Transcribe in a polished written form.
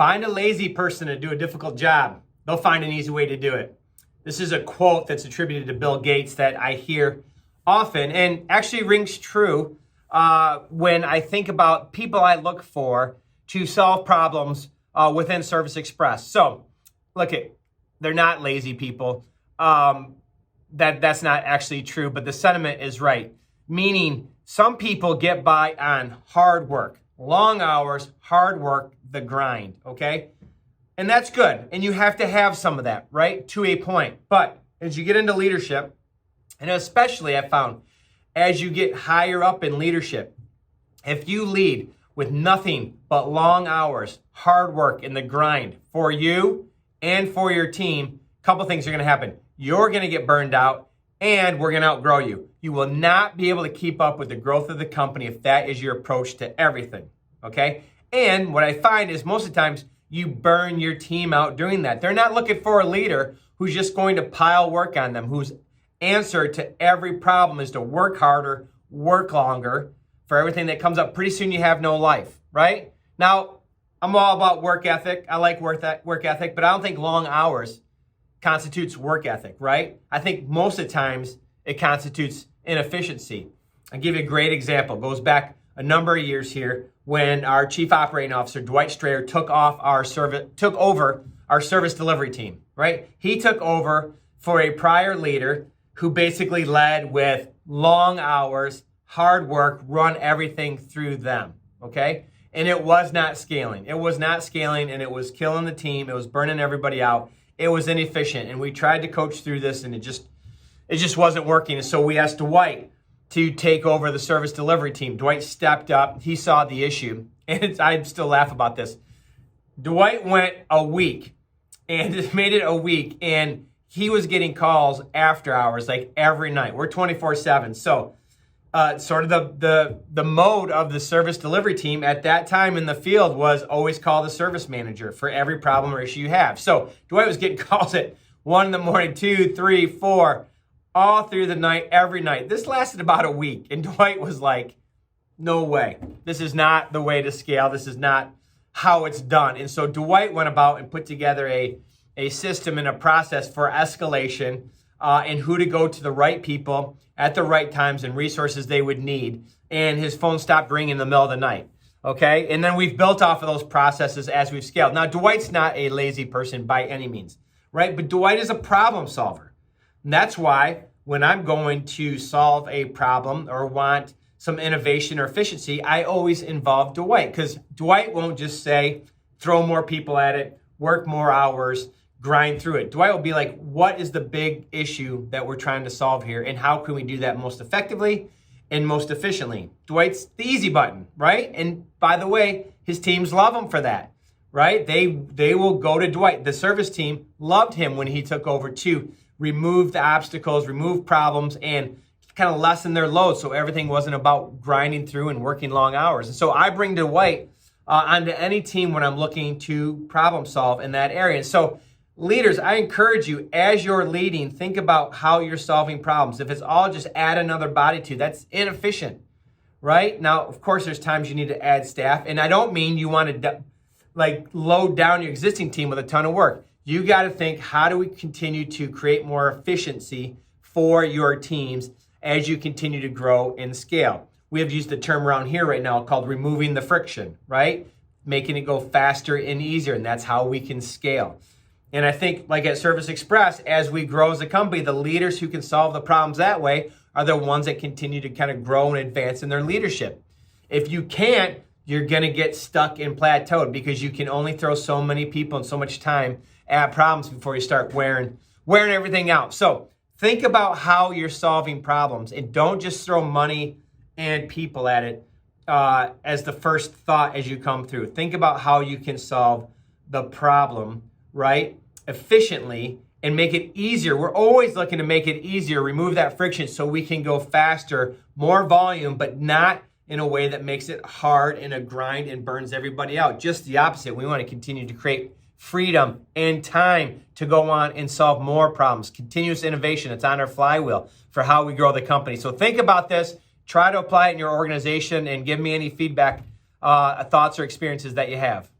Find a lazy person to do a difficult job. They'll find an easy way to do it. This is a quote that's attributed to Bill Gates that I hear often and actually rings true when I think about people I look for to solve problems within Service Express. So, look, they're not lazy people. That's not actually true, but the sentiment is right. Meaning, some people get by on hard work, long hours, hard work, the grind, okay? And that's good. And you have to have some of that, right? To a point. But as you get into leadership, and especially I found as you get higher up in leadership, if you lead with nothing but long hours, hard work, and the grind for you and for your team, a couple things are going to happen. You're going to get burned out, and we're going to outgrow you. You will not be able to keep up with the growth of the company if that is your approach to everything, okay? And what I find is most of the times you burn your team out doing that. They're not looking for a leader who's just going to pile work on them, whose answer to every problem is to work harder, work longer for everything that comes up. Pretty soon you have no life, right? Now, I'm all about work ethic. I like work ethic, but I don't think long hours constitutes work ethic, right? I think most of the times it constitutes inefficiency. I'll give you a great example. It goes back a number of years here when our Chief Operating Officer, Dwight Strayer, took over our service delivery team, right? He took over for a prior leader who basically led with long hours, hard work, run everything through them, okay? And it was not scaling. It was not scaling, and it was killing the team. It was burning everybody out. It was inefficient, and we tried to coach through this, and it just wasn't working. And so we asked Dwight to take over the service delivery team. Dwight stepped up. He saw the issue, and I still laugh about this. Dwight went a week, and made it a week, and he was getting calls after hours, like every night. We're 24/7. So sort of the mode of the service delivery team at that time in the field was always call the service manager for every problem or issue you have. So Dwight was getting calls at 1 a.m, 2, 3, 4, all through the night, every night. This lasted about a week, and Dwight was like, no way. This is not the way to scale. This is not how it's done. And so Dwight went about and put together a system and a process for escalation and who to go to the right people at the right times and resources they would need. And his phone stopped ringing in the middle of the night, okay? And then we've built off of those processes as we've scaled. Now, Dwight's not a lazy person by any means, right? But Dwight is a problem solver. And that's why when I'm going to solve a problem or want some innovation or efficiency, I always involve Dwight, because Dwight won't just say, throw more people at it, work more hours, grind through it. Dwight will be like, what is the big issue that we're trying to solve here, and how can we do that most effectively and most efficiently? Dwight's the easy button, right? And by the way, his teams love him for that, right? They will go to Dwight. The service team loved him when he took over to remove the obstacles, remove problems, and kind of lessen their load so everything wasn't about grinding through and working long hours. And so I bring Dwight onto any team when I'm looking to problem solve in that area. And so leaders, I encourage you, as you're leading, think about how you're solving problems. If it's all just add another body to, that's inefficient, right? Now, of course, there's times you need to add staff, and I don't mean you want to load down your existing team with a ton of work. You got to think, how do we continue to create more efficiency for your teams as you continue to grow and scale? We have used the term around here right now called removing the friction, right? Making it go faster and easier, and that's how we can scale. And I think, like at Service Express, as we grow as a company, the leaders who can solve the problems that way are the ones that continue to kind of grow and advance in their leadership. If you can't, you're going to get stuck and plateaued, because you can only throw so many people and so much time at problems before you start wearing everything out. So think about how you're solving problems, and don't just throw money and people at it as the first thought as you come through. Think about how you can solve the problem, right, efficiently, and make it easier. We're always looking to make it easier, remove that friction so we can go faster, more volume, but not in a way that makes it hard and a grind and burns everybody out. Just the opposite. We want to continue to create freedom and time to go on and solve more problems. Continuous innovation, it's on our flywheel for how we grow the company. So think about this, try to apply it in your organization, and give me any feedback, thoughts, or experiences that you have.